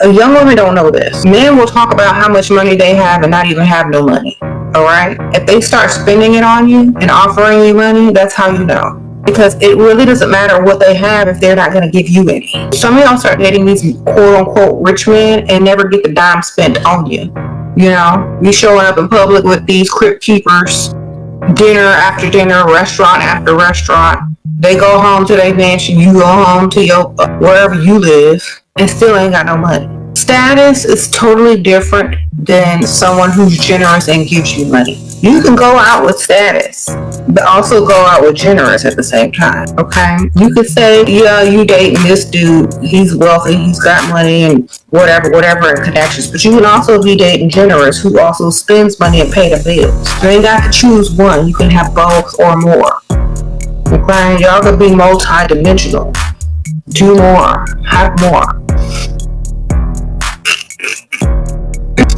young women don't know this. Men will talk about how much money they have and not even have no money. All right? If they start spending it on you and offering you money, that's how you know. Because it really doesn't matter what they have if they're not going to give you any. Some of y'all start dating these quote-unquote rich men and never get the dime spent on you. You know, you showing up in public with these crypt keepers, dinner after dinner, restaurant after restaurant. They go home to their mansion, you go home to your wherever you live, and still ain't got no money. Status is totally different than someone who's generous and gives you money. You can go out with status, but also go out with generous at the same time, okay? You could say, yeah, you dating this dude, he's wealthy, he's got money and whatever and connections, but you can also be dating generous who also spends money and pay the bills. You ain't got to choose one, you can have both or more. Okay, y'all can be multi-dimensional. Do more, have more.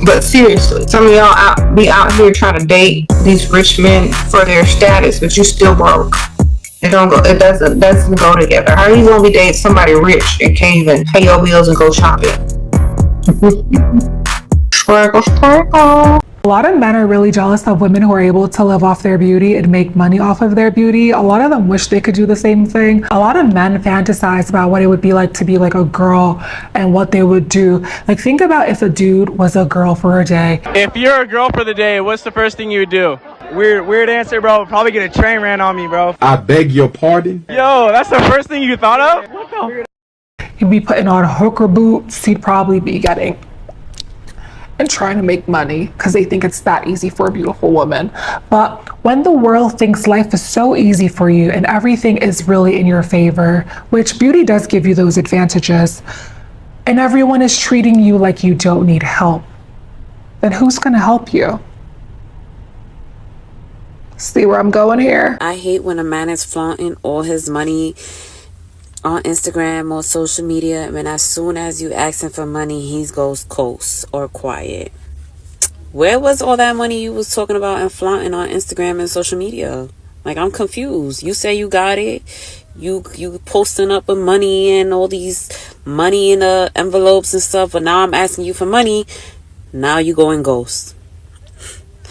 But seriously, some of y'all be out here trying to date these rich men for their status, but you still broke. It doesn't go together. How are you gonna be dating somebody rich and can't even pay your bills and go shopping? Struggle. A lot of men are really jealous of women who are able to live off their beauty and make money off of their beauty. A lot of them wish they could do the same thing. A lot of men fantasize about what it would be like to be like a girl and what they would do. Like, think about if a dude was a girl for a day. If you're a girl for the day, what's the first thing you would do? Weird answer, bro. Probably get a train ran on me, bro. I beg your pardon? Yo, that's the first thing you thought of? What the? He'd be putting on hooker boots. He'd probably be getting and trying to make money because they think it's that easy for a beautiful woman. But when the world thinks life is so easy for you and everything is really in your favor, which beauty does give you those advantages, and everyone is treating you like you don't need help, then who's gonna help you? See where I'm going here? I hate when a man is flaunting all his money on Instagram or social media, and as soon as you ask him for money, he goes coast or quiet. Where was all that money you was talking about and flaunting on Instagram and social media? Like, I'm confused. You say you got it. You posting up with money and all these money in the envelopes and stuff, but now I'm asking you for money. Now you going ghost.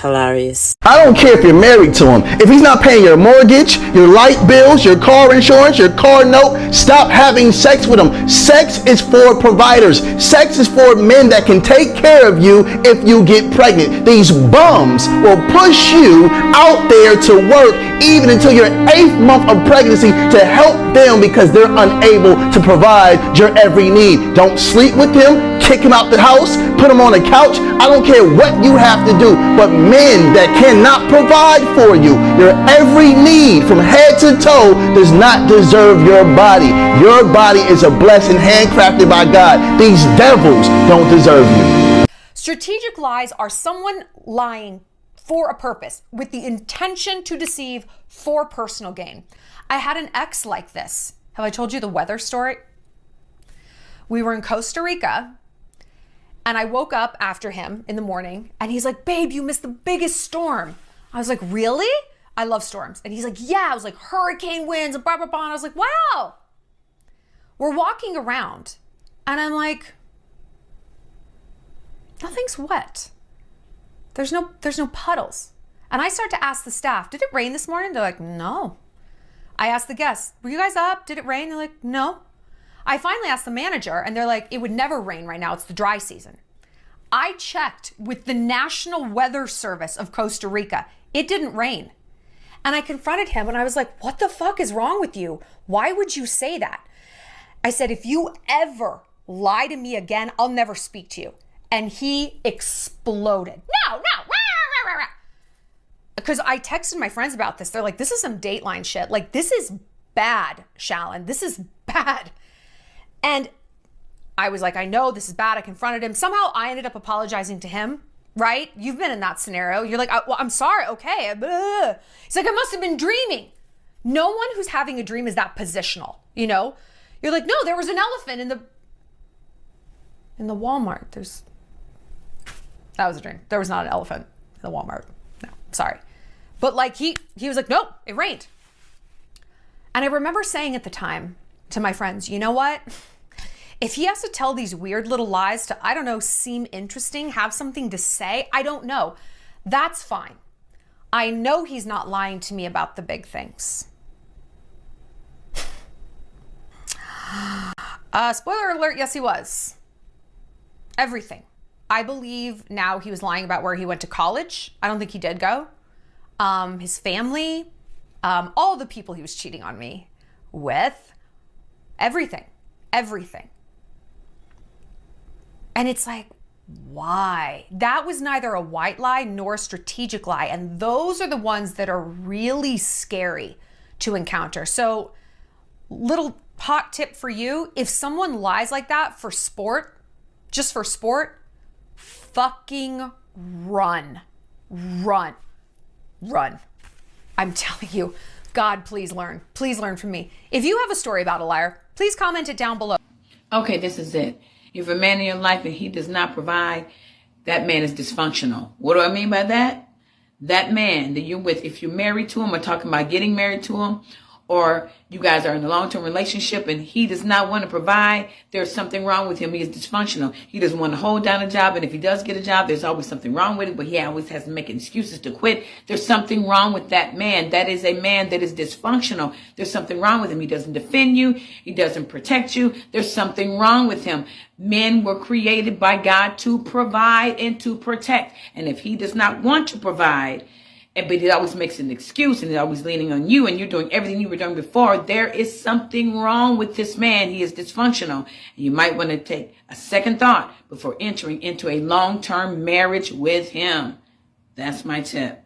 Hilarious. I don't care if you're married to him. If he's not paying your mortgage, your light bills, your car insurance, your car note, stop having sex with him. Sex is for providers. Sex is for men that can take care of you if you get pregnant. These bums will push you out there to work even until your 8th month of pregnancy to help them because they're unable to provide your every need. Don't sleep with him. Kick him out the house. Put him on a couch. I don't care what you have to do, but men that cannot provide for you, your every need from head to toe, does not deserve your body. Your body is a blessing handcrafted by God. These devils don't deserve you. Strategic lies are someone lying for a purpose with the intention to deceive for personal gain. I had an ex like this. Have I told you the weather story? We were in Costa Rica, and I woke up after him in the morning and he's like, babe, you missed the biggest storm. I was like, really? I love storms. And he's like, yeah. I was like, hurricane winds and blah, blah, blah. And I was like, wow. We're walking around and I'm like, nothing's wet. There's no puddles. And I start to ask the staff, did it rain this morning? They're like, no. I asked the guests, were you guys up? Did it rain? They're like, no. I finally asked the manager and they're like, it would never rain right now. It's the dry season. I checked with the National Weather Service of Costa Rica. It didn't rain. And I confronted him and I was like, what the fuck is wrong with you? Why would you say that? I said, if you ever lie to me again, I'll never speak to you. And he exploded. No. Because I texted my friends about this. They're like, this is some Dateline shit. Like, this is bad, Shallon. This is bad. And I was like, I know this is bad. I confronted him. Somehow I ended up apologizing to him, right? You've been in that scenario. You're like, well, I'm sorry. Okay. He's like, I must have been dreaming. No one who's having a dream is that positional, you know? You're like, no, there was an elephant in the Walmart. That was a dream. There was not an elephant in the Walmart. No, sorry. But like he was like, nope, it rained. And I remember saying at the time to my friends, you know what? If he has to tell these weird little lies to, I don't know, seem interesting, have something to say, I don't know, that's fine. I know he's not lying to me about the big things. Spoiler alert, yes, he was. Everything. I believe now he was lying about where he went to college. I don't think he did go. His family, all the people he was cheating on me with, everything. And it's like, why? That was neither a white lie nor a strategic lie. And those are the ones that are really scary to encounter. So, little hot tip for you, if someone lies like that for sport, just for sport, fucking run. I'm telling you, God, please learn. Please learn from me. If you have a story about a liar, please comment it down below. Okay, this is it. If a man in your life and he does not provide, that man is dysfunctional. What do I mean by that? That man that you're with, if you're married to him or talking about getting married to him, or you guys are in a long-term relationship and he does not want to provide, there's something wrong with him. He is dysfunctional. He doesn't want to hold down a job. And if he does get a job, there's always something wrong with it, but he always has to make excuses to quit. There's something wrong with that man. That is a man that is dysfunctional. There's something wrong with him. He doesn't defend you. He doesn't protect you. There's something wrong with him. Men were created by God to provide and to protect. And if he does not want to provide, but it always makes an excuse and it's always leaning on you and you're doing everything you were doing before, there is something wrong with this man. He is dysfunctional. And you might want to take a second thought before entering into a long-term marriage with him. That's my tip.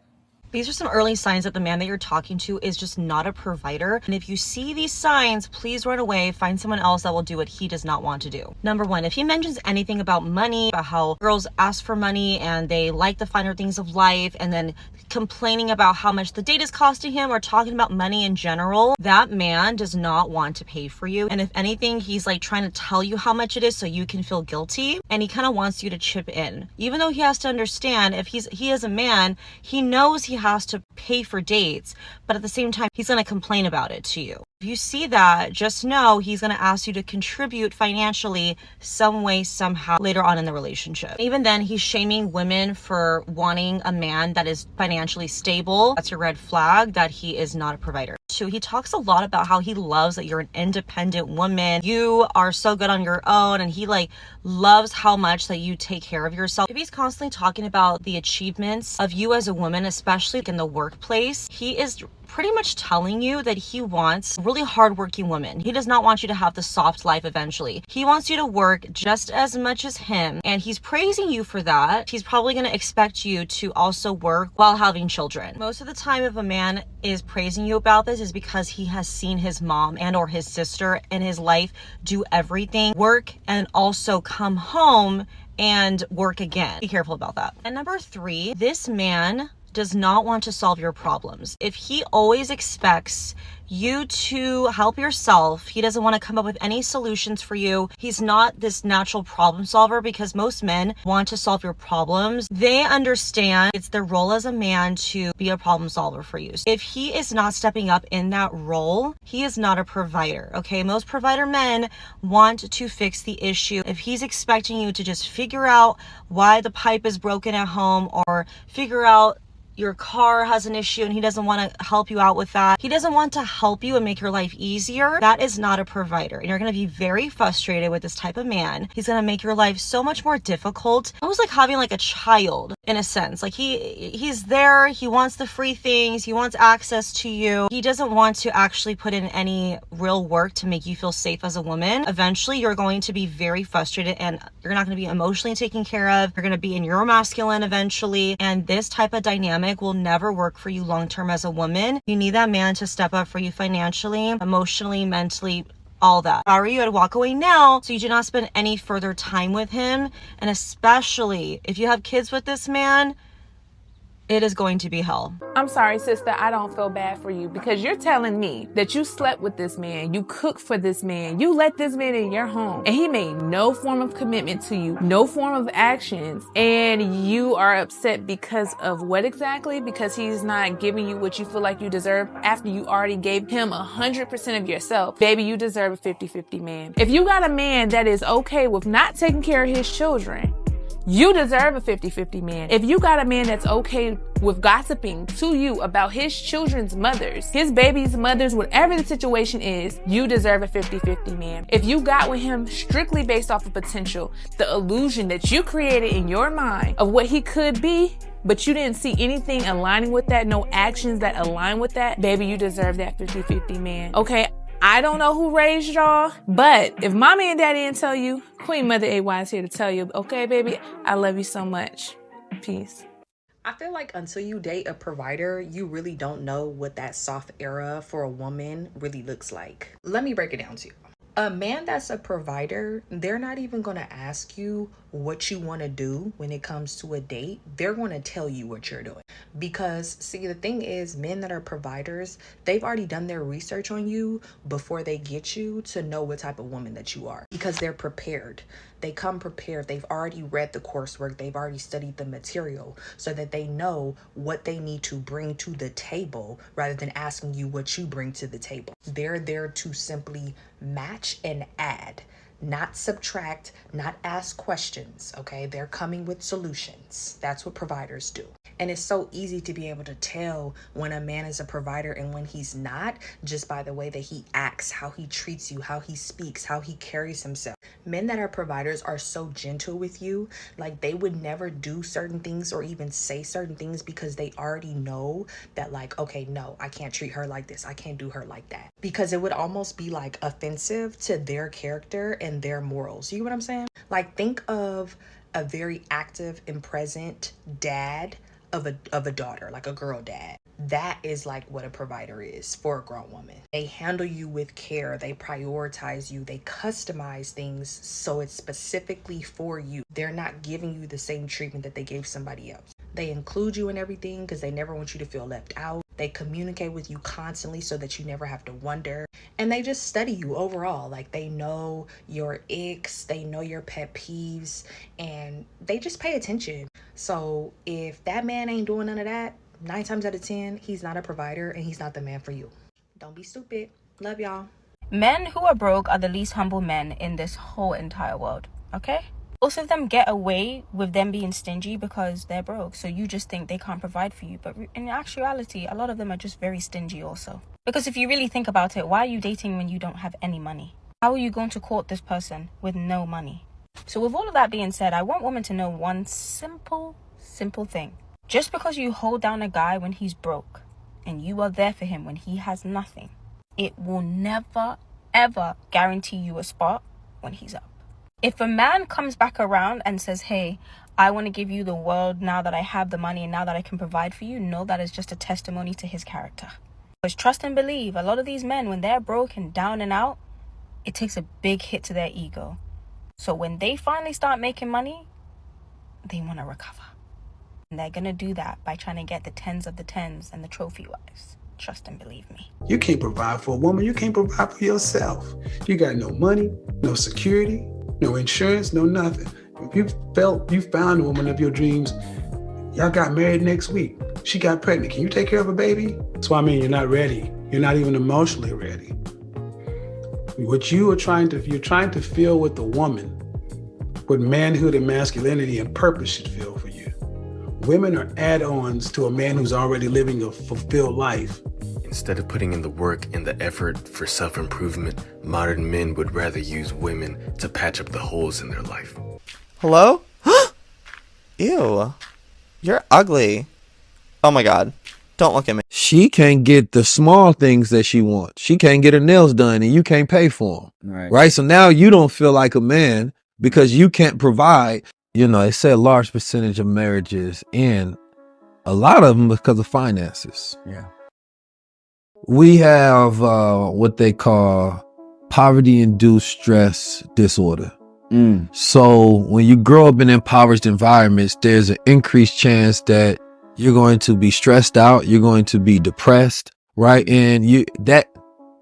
These are some early signs that the man that you're talking to is just not a provider. And if you see these signs, please run away, find someone else that will do what he does not want to do. Number one, if he mentions anything about money, about how girls ask for money and they like the finer things of life, and then complaining about how much the date is costing him or talking about money in general, that man does not want to pay for you. And if anything, he's like trying to tell you how much it is so you can feel guilty, and he kind of wants you to chip in. Even though he has to understand, if he is a man, he knows he has to pay for dates, but at the same time, he's going to complain about it to you. If you see that, just know he's going to ask you to contribute financially some way, somehow later on in the relationship. Even then, he's shaming women for wanting a man that is financially stable. That's a red flag that he is not a provider. Two, he talks a lot about how he loves that you're an independent woman. You are so good on your own, and he like loves how much that you take care of yourself. If he's constantly talking about the achievements of you as a woman, especially in the workplace, he is pretty much telling you that he wants really hardworking women. He does not want you to have the soft life eventually. He wants you to work just as much as him, and he's praising you for that. He's probably going to expect you to also work while having children. Most of the time, if a man is praising you about this, is because he has seen his mom and or his sister in his life do everything, work, and also come home and work again. Be careful about that. And number three, this man does not want to solve your problems. If he always expects you to help yourself, he doesn't want to come up with any solutions for you. He's not this natural problem solver, because most men want to solve your problems. They understand it's their role as a man to be a problem solver for you. If he is not stepping up in that role, he is not a provider, okay? Most provider men want to fix the issue. If he's expecting you to just figure out why the pipe is broken at home, or figure out your car has an issue and he doesn't want to help you out with that, he doesn't want to help you and make your life easier, that is not a provider. And you're going to be very frustrated with this type of man. He's going to make your life so much more difficult, almost like having like a child in a sense. Like he's there, he wants the free things, he wants access to you. He doesn't want to actually put in any real work to make you feel safe as a woman. Eventually, you're going to be very frustrated and you're not going to be emotionally taken care of. You're going to be in your masculine eventually. And this type of dynamic will never work for you long term as a woman. You need that man to step up for you financially, emotionally, mentally, all that. If I were you, I'd walk away now so you do not spend any further time with him. And especially if you have kids with this man, it is going to be hell. I'm sorry, sister, I don't feel bad for you because you're telling me that you slept with this man, you cooked for this man, you let this man in your home, and he made no form of commitment to you, no form of actions, and you are upset because of what exactly? Because he's not giving you what you feel like you deserve after you already gave him 100% of yourself. Baby, you deserve a 50-50 man. If you got a man that is okay with not taking care of his children, you deserve a 50-50 man. If you got a man that's okay with gossiping to you about his children's mothers, his baby's mothers, whatever the situation is, you deserve a 50-50 man. If you got with him strictly based off of potential, the illusion that you created in your mind of what he could be, but you didn't see anything aligning with that, no actions that align with that, baby, you deserve that 50-50 man. Okay? I don't know who raised y'all, but if mommy and daddy didn't tell you, Queen Mother AY is here to tell you, okay, baby, I love you so much. Peace. I feel like until you date a provider, you really don't know what that soft era for a woman really looks like. Let me break it down to you. A man that's a provider, they're not even going to ask you what you want to do when it comes to a date. They're going to tell you what you're doing. Because, see, the thing is, men that are providers, they've already done their research on you before they get you to know what type of woman that you are. Because they're prepared. They come prepared. They've already read the coursework. They've already studied the material so that they know what they need to bring to the table rather than asking you what you bring to the table. They're there to simply match and add, not subtract, not ask questions, okay? They're coming with solutions. That's what providers do. And it's so easy to be able to tell when a man is a provider and when he's not, just by the way that he acts, how he treats you, how he speaks, how he carries himself. Men that are providers are so gentle with you, like they would never do certain things or even say certain things because they already know that, like, okay, no, I can't treat her like this. I can't do her like that. Because it would almost be like offensive to their character and their morals. You know what I'm saying? Like, think of a very active and present dad of a daughter, like a girl dad. That is like what a provider is for a grown woman. They handle you with care. They prioritize you. They customize things so it's specifically for you. They're not giving you the same treatment that they gave somebody else. They include you in everything because they never want you to feel left out. They communicate with you constantly so that you never have to wonder. And they just study you overall. Like, they know your icks, they know your pet peeves, and they just pay attention. So if that man ain't doing none of that, 9 times out of 10, he's not a provider and he's not the man for you. Don't be stupid. Love y'all. Men who are broke are the least humble men in this whole entire world, okay? Most of them get away with them being stingy because they're broke. So you just think they can't provide for you. But in actuality, a lot of them are just very stingy also. Because if you really think about it, why are you dating when you don't have any money? How are you going to court this person with no money? So with all of that being said, I want women to know one simple thing. Just because you hold down a guy when he's broke and you are there for him when he has nothing, it will never, ever guarantee you a spot when he's up. If a man comes back around and says, hey, I want to give you the world now that I have the money and now that I can provide for you, know that is just a testimony to his character. Because trust and believe, a lot of these men, when they're broke and down and out, it takes a big hit to their ego. So when they finally start making money, they want to recover. And they're going to do that by trying to get the tens of the tens and the trophy wives. Trust and believe me. You can't provide for a woman. You can't provide for yourself. You got no money, no security, no insurance, no nothing. If you found a woman of your dreams, y'all got married next week. She got pregnant. Can you take care of a baby? That's what I mean. You're not ready. You're not even emotionally ready. What you're trying to feel with the woman, what manhood and masculinity and purpose should feel for you. Women are add-ons to a man who's already living a fulfilled life. Instead of putting in the work and the effort for self-improvement, modern men would rather use women to patch up the holes in their life. Hello? Ew. You're ugly. Oh my God. Don't look at me. She can't get the small things that she wants. She can't get her nails done and you can't pay for them. Right? So now you don't feel like a man because you can't provide. You know, they say a large percentage of marriages end, a lot of them because of finances. Yeah. We have what they call poverty-induced stress disorder. So when you grow up in impoverished environments, there's an increased chance that you're going to be stressed out, you're going to be depressed, right? And that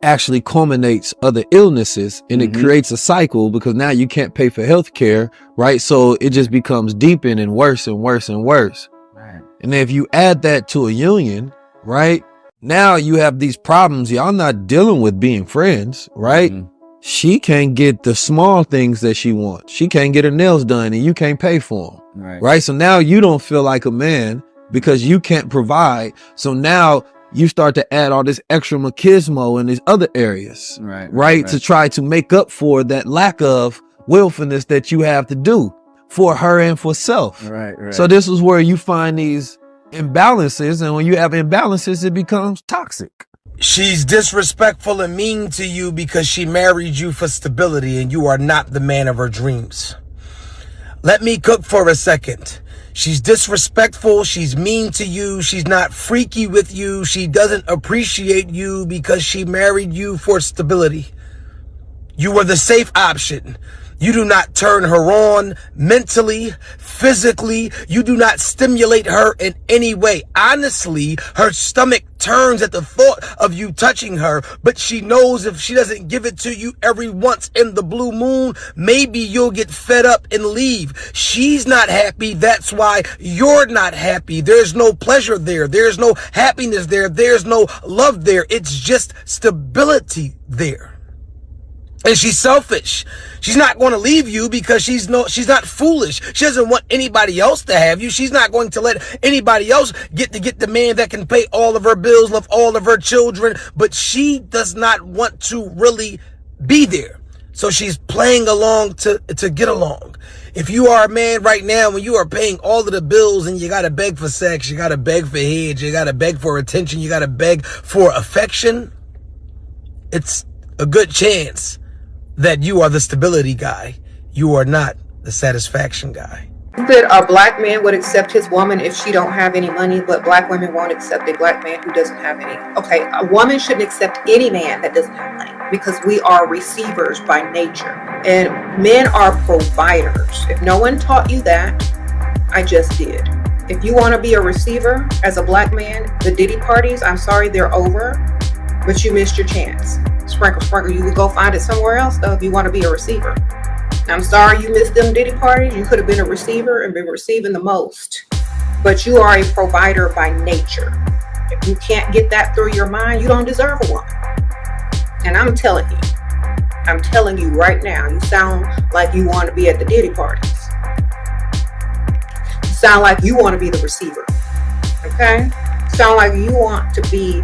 actually culminates other illnesses, and it creates a cycle because now you can't pay for health care, right? So it just becomes deepened and worse and worse and worse. Right. And if you add that to a union, right? Now you have these problems. Y'all not dealing with being friends, right? She can't get the small things that she wants. She can't get her nails done and you can't pay for them, right? So now you don't feel like a man because you can't provide. So now you start to add all this extra machismo in these other areas, right? To try to make up for that lack of willfulness that you have to do for her and for self. Right. So this is where you find these imbalances, and when you have imbalances, it becomes toxic. She's disrespectful and mean to you because she married you for stability and you are not the man of her dreams. Let me cook for a second. She's disrespectful. She's mean to you. She's not freaky with you. She doesn't appreciate you because she married you for stability. You were the safe option. You do not turn her on mentally, physically. You do not stimulate her in any way. Honestly, her stomach turns at the thought of you touching her, but she knows if she doesn't give it to you every once in the blue moon, maybe you'll get fed up and leave. She's not happy. That's why you're not happy. There's no pleasure there. There's no happiness there. There's no love there. It's just stability there. And she's selfish. She's not going to leave you because she's not foolish. She doesn't want anybody else to have you. She's not going to let anybody else get the man that can pay all of her bills, love all of her children, but she does not want to really be there. So she's playing along to get along. If you are a man right now, when you are paying all of the bills and you got to beg for sex, you got to beg for head, you got to beg for attention, you got to beg for affection, it's a good chance that you are the stability guy. You are not the satisfaction guy. That a black man would accept his woman if she don't have any money, but black women won't accept a black man who doesn't have any. Okay, a woman shouldn't accept any man that doesn't have money because we are receivers by nature. And men are providers. If no one taught you that, I just did. If you want to be a receiver as a black man, the Diddy parties, I'm sorry, they're over, but you missed your chance. Sprinkle, you would go find it somewhere else though if you want to be a receiver. I'm sorry you missed them Diddy parties. You could have been a receiver and been receiving the most. But you are a provider by nature. If you can't get that through your mind, you don't deserve a woman. And I'm telling you right now, you sound like you want to be at the Diddy parties. You sound like you want to be the receiver. Okay? You sound like you want to be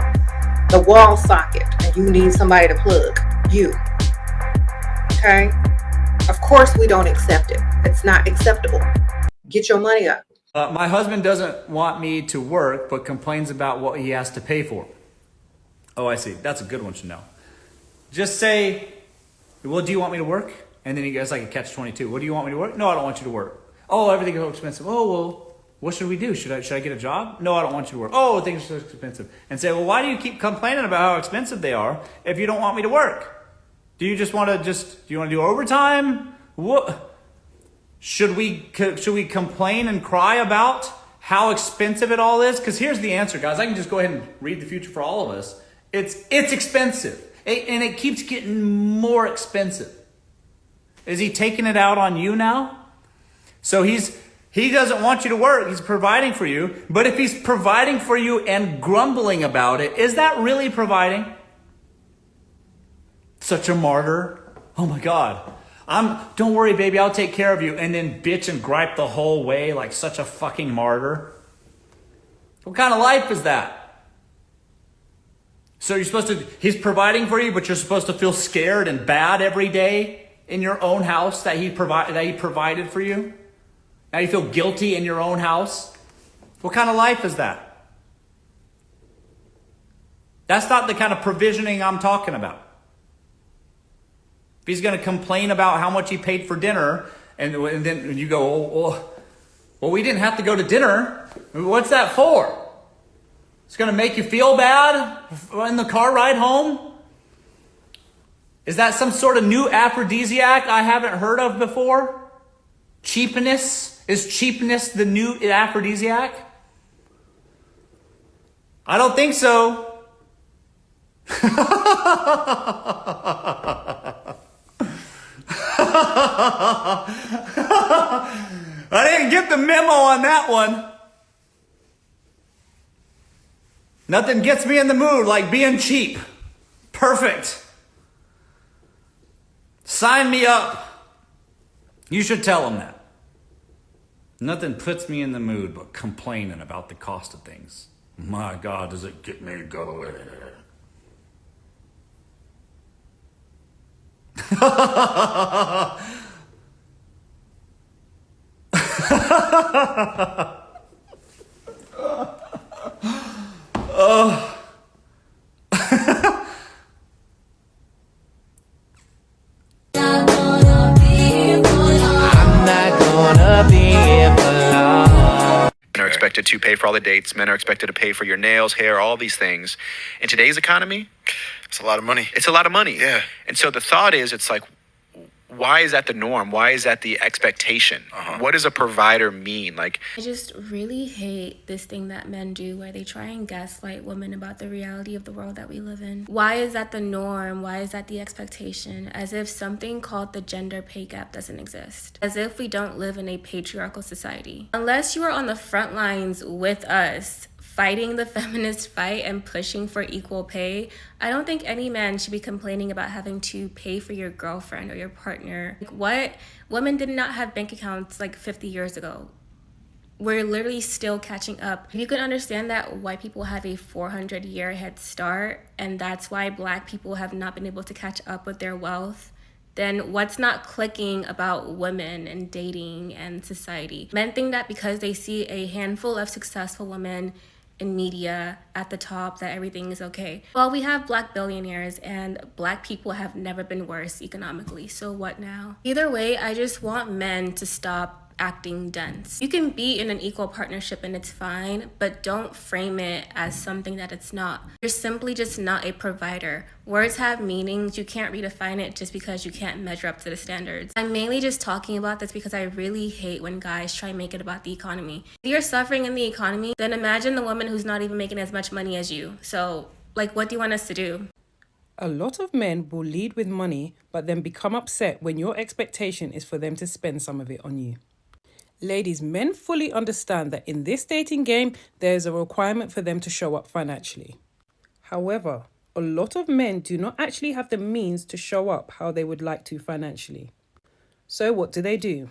the wall socket and you need somebody to plug you. Okay? Of course we don't accept it. It's not acceptable. Get your money up. My husband doesn't want me to work but complains about what he has to pay for. Oh, I see. That's a good one to know. Just say, well, do you want me to work? And then he goes like a catch-22. What, do you want me to work? No, I don't want you to work. Oh, everything is so expensive. Oh, well, what should we do? Should I get a job? No, I don't want you to work. Oh, things are so expensive. And say, well, why do you keep complaining about how expensive they are if you don't want me to work? Do you just want to do you want to do overtime? What? Should we complain and cry about how expensive it all is? Because here's the answer, guys. I can just go ahead and read the future for all of us. It's expensive. And it keeps getting more expensive. Is he taking it out on you now? So he doesn't want you to work. He's providing for you. But if he's providing for you and grumbling about it, is that really providing? Such a martyr. Oh my God. Don't worry, baby, I'll take care of you. And then bitch and gripe the whole way like such a fucking martyr. What kind of life is that? So he's providing for you, but you're supposed to feel scared and bad every day in your own house that he provided for you? Now you feel guilty in your own house? What kind of life is that? That's not the kind of provisioning I'm talking about. If he's going to complain about how much he paid for dinner, and then you go, well, we didn't have to go to dinner. What's that for? It's going to make you feel bad in the car ride home? Is that some sort of new aphrodisiac I haven't heard of before? Cheapness? Is cheapness the new aphrodisiac? I don't think so. I didn't get the memo on that one. Nothing gets me in the mood like being cheap. Perfect. Sign me up. You should tell them that. Nothing puts me in the mood but complaining about the cost of things. My God, does it get me going. Oh. Men are expected to pay for all the dates. Men are expected to pay for your nails, hair, all these things. In today's economy, it's a lot of money. It's a lot of money. Yeah. And so the thought is, it's like, why is that the norm? Why is that the expectation? What does a provider mean? Like, I just really hate this thing that men do where they try and gaslight women about the reality of the world that we live in. Why is that the norm? Why is that the expectation? As if something called the gender pay gap doesn't exist. As if we don't live in a patriarchal society. Unless you are on the front lines with us, fighting the feminist fight and pushing for equal pay, I don't think any man should be complaining about having to pay for your girlfriend or your partner. Like, what? Women did not have bank accounts like 50 years ago. We're literally still catching up. If you can understand that white people have a 400-year head start, and that's why black people have not been able to catch up with their wealth, then what's not clicking about women and dating and society? Men think that because they see a handful of successful women in media at the top that everything is okay. Well, we have black billionaires and black people have never been worse economically, so what now? Either way, I just want men to stop acting dense. You can be in an equal partnership and it's fine, but don't frame it as something that it's not. You're simply just not a provider. Words have meanings. You can't redefine it just because you can't measure up to the standards. I'm mainly just talking about this because I really hate when guys try and make it about the economy. If you're suffering in the economy, then imagine the woman who's not even making as much money as you. So, like, what do you want us to do? A lot of men will lead with money, but then become upset when your expectation is for them to spend some of it on you. Ladies, men fully understand that in this dating game, there is a requirement for them to show up financially. However, a lot of men do not actually have the means to show up how they would like to financially. So what do?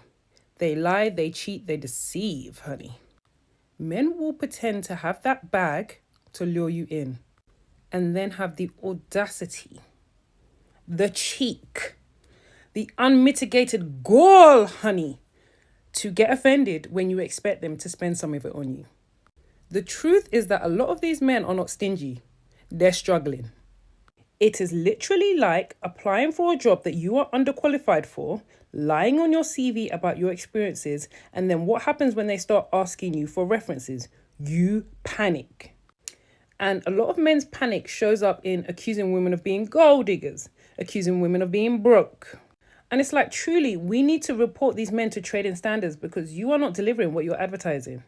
They lie, they cheat, they deceive, honey. Men will pretend to have that bag to lure you in, and then have the audacity, the cheek, the unmitigated gall, honey, to get offended when you expect them to spend some of it on you. The truth is that a lot of these men are not stingy. They're struggling. It is literally like applying for a job that you are underqualified for, lying on your CV about your experiences, and then what happens when they start asking you for references? You panic. And a lot of men's panic shows up in accusing women of being gold diggers, accusing women of being broke. And it's like, truly, we need to report these men to trading standards because you are not delivering what you're advertising.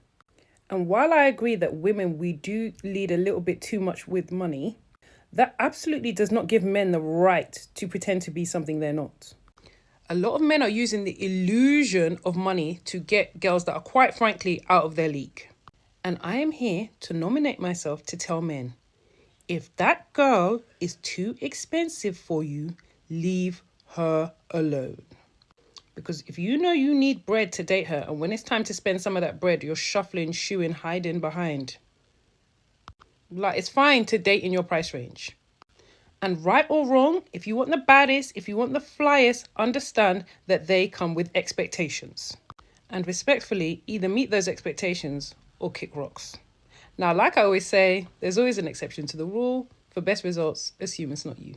And while I agree that women, we do lead a little bit too much with money, that absolutely does not give men the right to pretend to be something they're not. A lot of men are using the illusion of money to get girls that are quite frankly out of their league. And I am here to nominate myself to tell men, if that girl is too expensive for you, leave her alone. Because if you know you need bread to date her, and when it's time to spend some of that bread, you're shuffling, shooing, hiding behind. Like, it's fine to date in your price range. And right or wrong, if you want the baddest, if you want the flyest, understand that they come with expectations. And respectfully, either meet those expectations or kick rocks. Now, like I always say, there's always an exception to the rule. For best results, assume it's not you.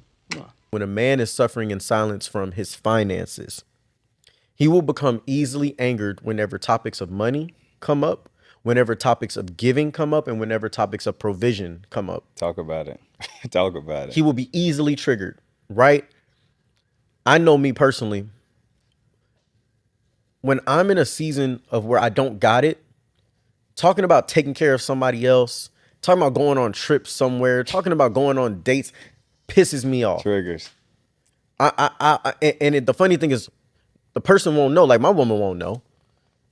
When a man is suffering in silence from his finances, he will become easily angered whenever topics of money come up, whenever topics of giving come up, and whenever topics of provision come up. Talk about it. Talk about it. He will be easily triggered, right? I know me personally. When I'm in a season of where I don't got it, talking about taking care of somebody else, Talking about going on trips somewhere, talking about going on dates pisses me off. Triggers. The funny thing is, the person won't know. Like, my woman won't know.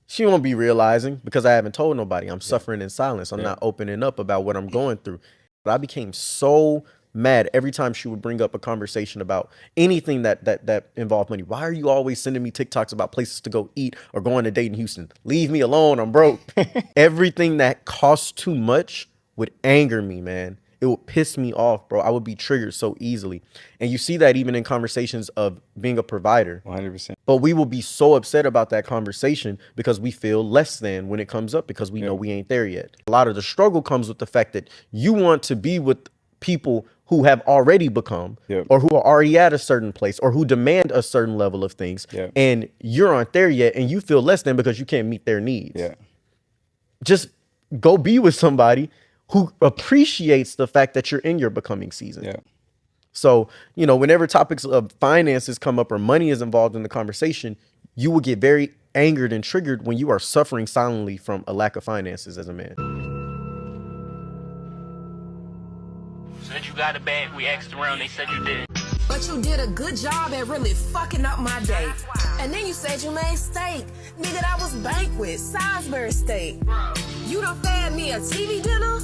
She won't be realizing because I haven't told nobody. I'm suffering in silence. I'm not opening up about what I'm going through. But I became so mad every time she would bring up a conversation about anything that involved money. Why are you always sending me TikToks about places to go eat or going to date in Houston? Leave me alone. I'm broke. Everything that costs too much would anger me, man. It would piss me off, bro. I would be triggered so easily. And you see that even in conversations of being a provider. 100%. But we will be so upset about that conversation because we feel less than when it comes up because we know we ain't there yet. A lot of the struggle comes with the fact that you want to be with people who have already become or who are already at a certain place or who demand a certain level of things. And you aren't there yet and you feel less than because you can't meet their needs. Just go be with somebody who appreciates the fact that you're in your becoming season. So, you know, whenever topics of finances come up or money is involved in the conversation, you will get very angered and triggered when you are suffering silently from a lack of finances as a man. Said you got a bag, we asked around, they said you did. But you did a good job at really fucking up my day. And then you said you made steak. Nigga, that was banquet, Salisbury steak. You done fed me a TV dinner?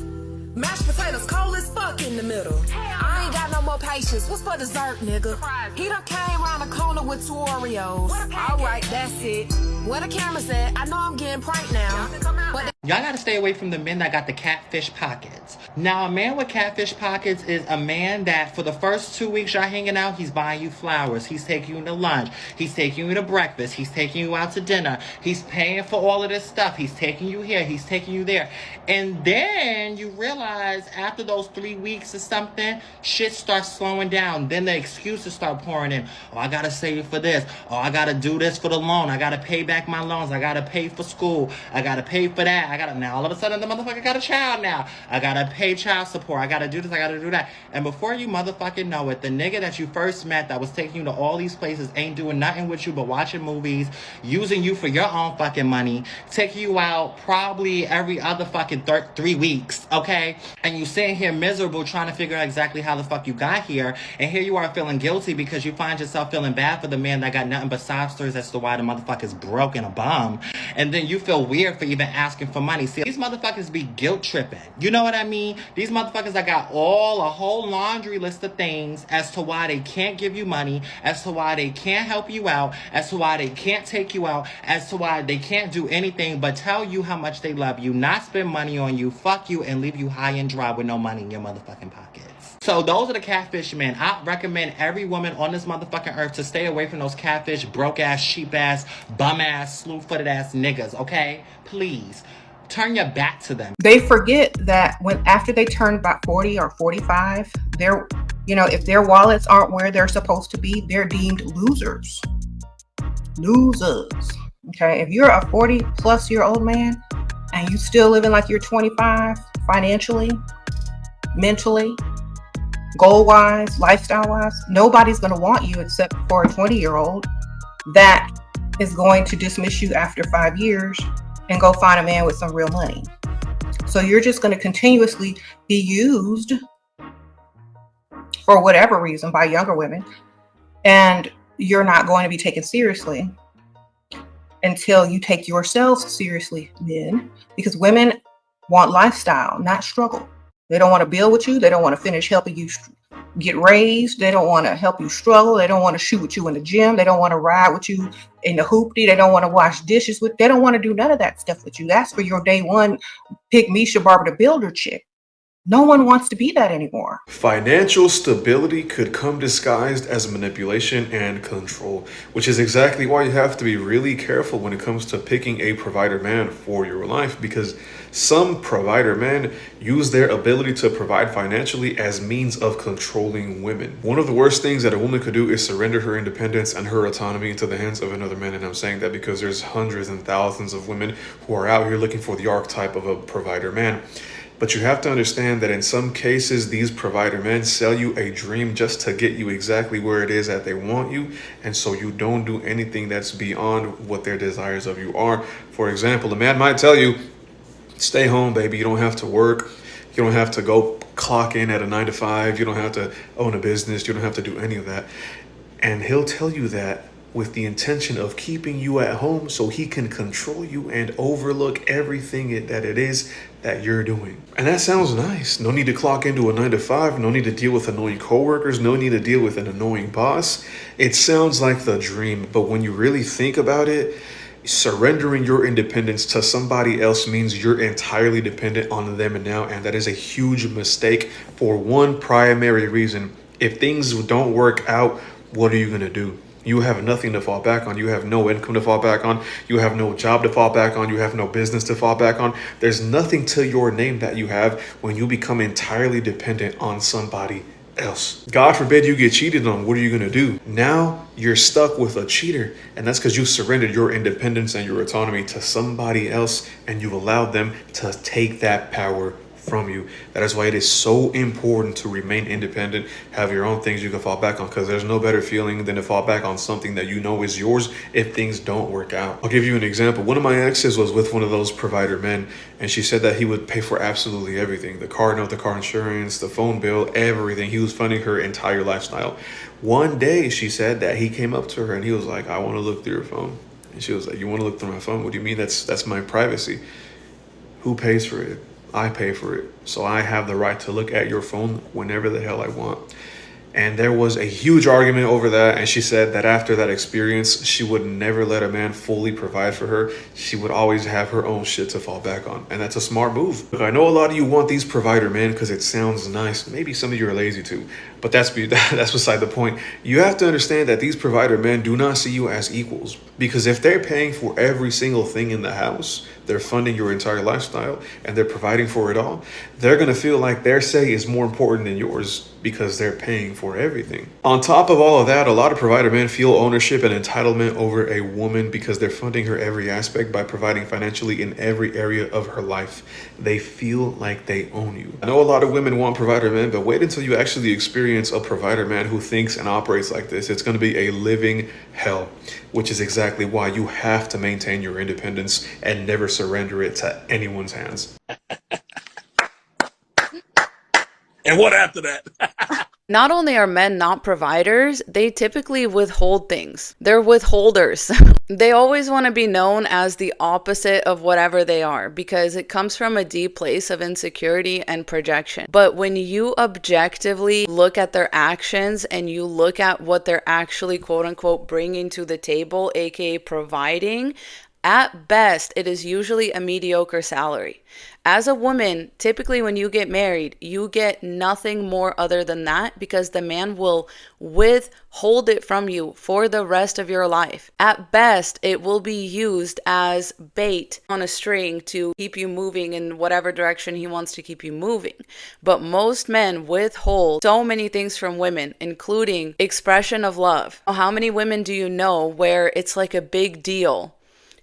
Mashed potatoes cold as fuck in the middle. I ain't got no more patience. What's for dessert, nigga? He done came around the corner with 2 Oreos. Alright, that's it. Where the camera's at? I know I'm getting pranked now. But y'all gotta stay away from the men that got the catfish pockets. Now, a man with catfish pockets is a man that for the first 2 weeks y'all hanging out, he's buying you flowers. He's taking you to lunch. He's taking you to breakfast. He's taking you out to dinner. He's paying for all of this stuff. He's taking you here. He's taking you there. And then you realize after those 3 weeks or something, shit starts slowing down. Then the excuses start pouring in. Oh, I gotta save for this. Oh, I gotta do this for the loan. I gotta pay back my loans. I gotta pay for school. I gotta pay for that. Now all of a sudden the motherfucker got a child now. I gotta pay child support. I gotta do this. I gotta do that. And before you motherfucking know it, the nigga that you first met that was taking you to all these places ain't doing nothing with you but watching movies, using you for your own fucking money, taking you out probably every other fucking 3 weeks, okay? And you sitting here miserable trying to figure out exactly how the fuck you got here. And here you are feeling guilty because you find yourself feeling bad for the man that got nothing but sob stories as to why the motherfucker's broke and a bum. And then you feel weird for even asking for money. See, these motherfuckers be guilt tripping. You know what I mean? These motherfuckers that got a whole laundry list of things as to why they can't give you money, as to why they can't help you out, as to why they can't take you out, as to why they can't do anything but tell you how much they love you, not spend money on you, fuck you, and leave you high and dry with no money in your motherfucking pockets. So those are the catfish men. I recommend every woman on this motherfucking earth to stay away from those catfish, broke ass, sheep ass, bum ass, slew-footed ass niggas, okay? Please. Turn your back to them. They forget that when after they turn about 40 or 45, they're, you know, if their wallets aren't where they're supposed to be, they're deemed losers. Losers. Okay, if you're a 40-plus-year-old man and you still living like you're 25 financially, mentally, goal-wise, lifestyle-wise, nobody's going to want you except for a 20-year-old that is going to dismiss you after 5 years and go find a man with some real money. So you're just going to continuously be used for whatever reason by younger women, and you're not going to be taken seriously until you take yourselves seriously, men, because women want lifestyle, not struggle. They don't want to build with you. They don't want to finish helping you get raised. They don't want to help you struggle. They don't want to shoot with you in the gym. They don't want to ride with you in the hoopty. They don't want to wash dishes with. They don't want to do none of that stuff with you. That's for your day one pick Misha Barber the Builder chick. No one wants to be that anymore. Financial stability could come disguised as manipulation and control, which is exactly why you have to be really careful when it comes to picking a provider man for your life, because some provider men use their ability to provide financially as means of controlling women. One of the worst things that a woman could do is surrender her independence and her autonomy into the hands of another man. And I'm saying that because there's hundreds and thousands of women who are out here looking for the archetype of a provider man. But you have to understand that in some cases, these provider men sell you a dream just to get you exactly where it is that they want you. And so you don't do anything that's beyond what their desires of you are. For example, a man might tell you, stay home, baby. You don't have to work. You don't have to go clock in at a 9 to 5. You don't have to own a business. You don't have to do any of that. And he'll tell you that with the intention of keeping you at home so he can control you and overlook everything that it is that you're doing. And that sounds nice. No need to clock into a 9 to 5. No need to deal with annoying coworkers. No need to deal with an annoying boss. It sounds like the dream. But when you really think about it, surrendering your independence to somebody else means you're entirely dependent on them now. And that is a huge mistake for one primary reason. If things don't work out, what are you going to do? You have nothing to fall back on. You have no income to fall back on. You have no job to fall back on. You have no business to fall back on. There's nothing to your name that you have when you become entirely dependent on somebody else. God forbid you get cheated on. What are you going to do? Now you're stuck with a cheater. And that's because you surrendered your independence and your autonomy to somebody else, and you've allowed them to take that power from you. That is why it is so important to remain independent, have your own things you can fall back on, because there's no better feeling than to fall back on something that you know is yours if things don't work out. I'll give you an example. One of my exes was with one of those provider men, and she said that he would pay for absolutely everything. The car note, the car insurance, the phone bill, everything. He was funding her entire lifestyle. One day she said that he came up to her and he was like, I want to look through your phone. And she was like, you want to look through my phone? What do you mean? That's my privacy. Who pays for it? I pay for it. So I have the right to look at your phone whenever the hell I want. And there was a huge argument over that. And she said that after that experience, she would never let a man fully provide for her. She would always have her own shit to fall back on. And that's a smart move. Look, I know a lot of you want these provider men because it sounds nice. Maybe some of you are lazy too. But that's beside the point. You have to understand that these provider men do not see you as equals. Because if they're paying for every single thing in the house, they're funding your entire lifestyle, and they're providing for it all, they're going to feel like their say is more important than yours because they're paying for everything. On top of all of that, a lot of provider men feel ownership and entitlement over a woman because they're funding her every aspect by providing financially in every area of her life. They feel like they own you. I know a lot of women want provider men, but wait until you actually experience a provider man who thinks and operates like this. It's going to be a living hell, which is exactly why you have to maintain your independence and never surrender it to anyone's hands. And what after that? Not only are men not providers, they typically withhold things. They're withholders. They always want to be known as the opposite of whatever they are because it comes from a deep place of insecurity and projection. But when you objectively look at their actions and you look at what they're actually quote unquote bringing to the table, aka providing, at best, it is usually a mediocre salary. As a woman, typically when you get married, you get nothing more other than that because the man will withhold it from you for the rest of your life. At best, it will be used as bait on a string to keep you moving in whatever direction he wants to keep you moving. But most men withhold so many things from women, including expression of love. How many women do you know where it's like a big deal?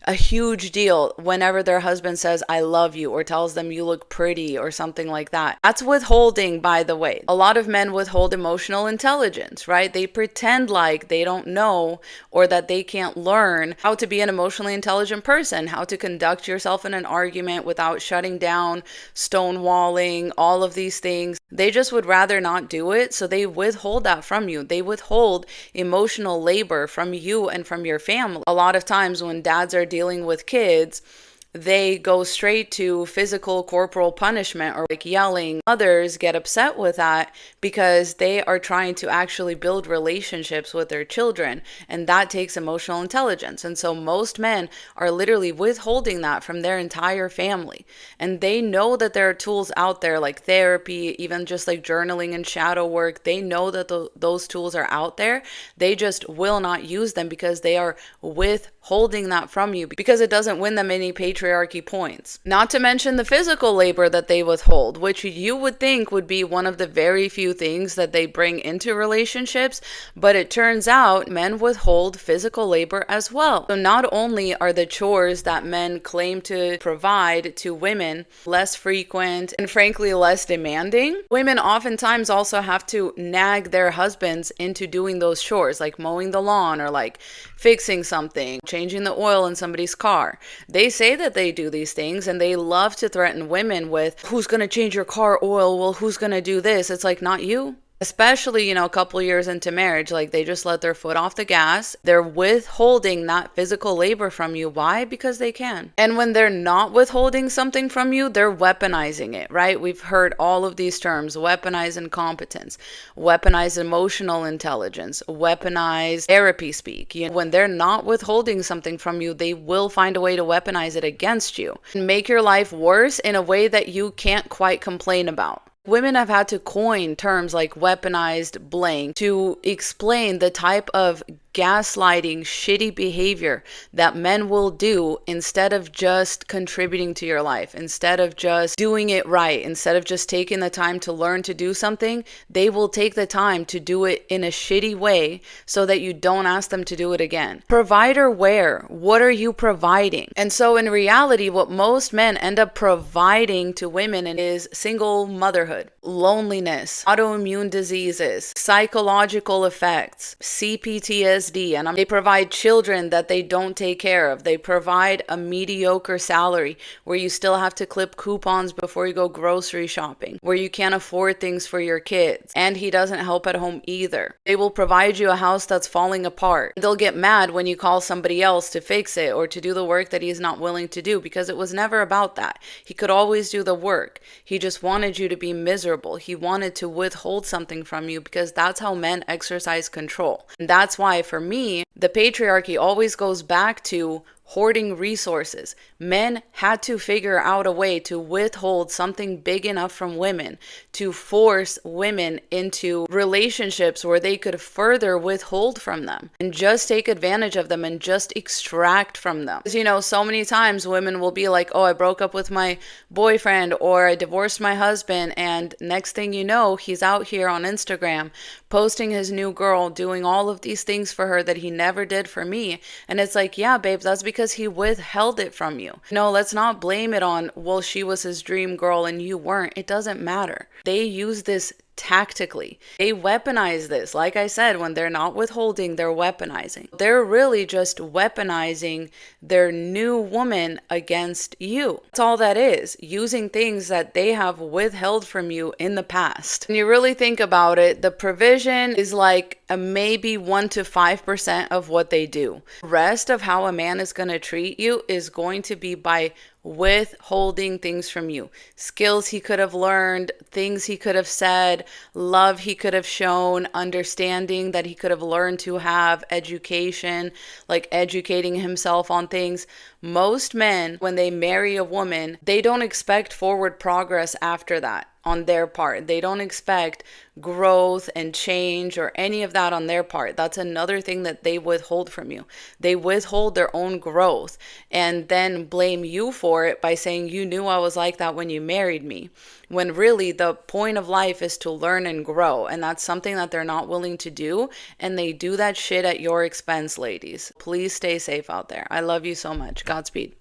A huge deal whenever their husband says, I love you, or tells them you look pretty or something like that. That's withholding, by the way. A lot of men withhold emotional intelligence, right? They pretend like they don't know or that they can't learn how to be an emotionally intelligent person, how to conduct yourself in an argument without shutting down, stonewalling, all of these things. They just would rather not do it, so they withhold that from you. They withhold emotional labor from you and from your family. A lot of times when dads are dealing with kids, they go straight to physical corporal punishment or like yelling. Others get upset with that because they are trying to actually build relationships with their children, and that takes emotional intelligence. And so most men are literally withholding that from their entire family, and they know that there are tools out there like therapy, even just like journaling and shadow work. They know that those tools are out there. They just will not use them because they are withholding that from you because it doesn't win them any patriarchy points. Not to mention the physical labor that they withhold, which you would think would be one of the very few things that they bring into relationships, but it turns out men withhold physical labor as well. So not only are the chores that men claim to provide to women less frequent and frankly less demanding, women oftentimes also have to nag their husbands into doing those chores, like mowing the lawn or like fixing something, changing the oil in somebody's car. They say that that they do these things, and they love to threaten women with, who's going to change your car oil? Well, who's going to do this? It's like, not you. Especially, a couple years into marriage, like they just let their foot off the gas. They're withholding that physical labor from you. Why? Because they can. And when they're not withholding something from you, they're weaponizing it, right? We've heard all of these terms: weaponize incompetence, weaponize emotional intelligence, weaponize therapy speak. When they're not withholding something from you, they will find a way to weaponize it against you and make your life worse in a way that you can't quite complain about. Women have had to coin terms like weaponized blank to explain the type of gaslighting, shitty behavior that men will do instead of just contributing to your life, instead of just doing it right, instead of just taking the time to learn to do something. They will take the time to do it in a shitty way so that you don't ask them to do it again. Provider where? What are you providing? And so in reality, what most men end up providing to women is single motherhood, loneliness, autoimmune diseases, psychological effects, CPTSD, and they provide children that they don't take care of. They provide a mediocre salary where you still have to clip coupons before you go grocery shopping, where you can't afford things for your kids, and he doesn't help at home either. They will provide you a house that's falling apart. They'll get mad when you call somebody else to fix it or to do the work that he's not willing to do, because it was never about that. He could always do the work. He just wanted you to be miserable. He wanted to withhold something from you, because that's how men exercise control. And that's why, for me, the patriarchy always goes back to hoarding resources. Men had to figure out a way to withhold something big enough from women to force women into relationships where they could further withhold from them and just take advantage of them and just extract from them. Because, so many times women will be like, oh, I broke up with my boyfriend, or I divorced my husband, and next thing you know, he's out here on Instagram posting his new girl, doing all of these things for her that he never did for me. And it's like, yeah, babe, that's because he withheld it from you. No, let's not blame it on, well, she was his dream girl and you weren't. It doesn't matter. They use this tactically. They weaponize this. Like I said, when they're not withholding, they're weaponizing. They're really just weaponizing their new woman against you. That's all that is. Using things that they have withheld from you in the past. When you really think about it, the provision is like a maybe 1 to 5% of what they do. The rest of how a man is going to treat you is going to be by withholding things from you. Skills he could have learned, things he could have said, love he could have shown, understanding that he could have learned to have, education, like educating himself on things. Most men, when they marry a woman, they don't expect forward progress after that on their part. They don't expect growth and change or any of that on their part. That's another thing that they withhold from you. They withhold their own growth and then blame you for it by saying, you knew I was like that when you married me. When really the point of life is to learn and grow. And that's something that they're not willing to do. And they do that shit at your expense, ladies. Please stay safe out there. I love you so much. Godspeed.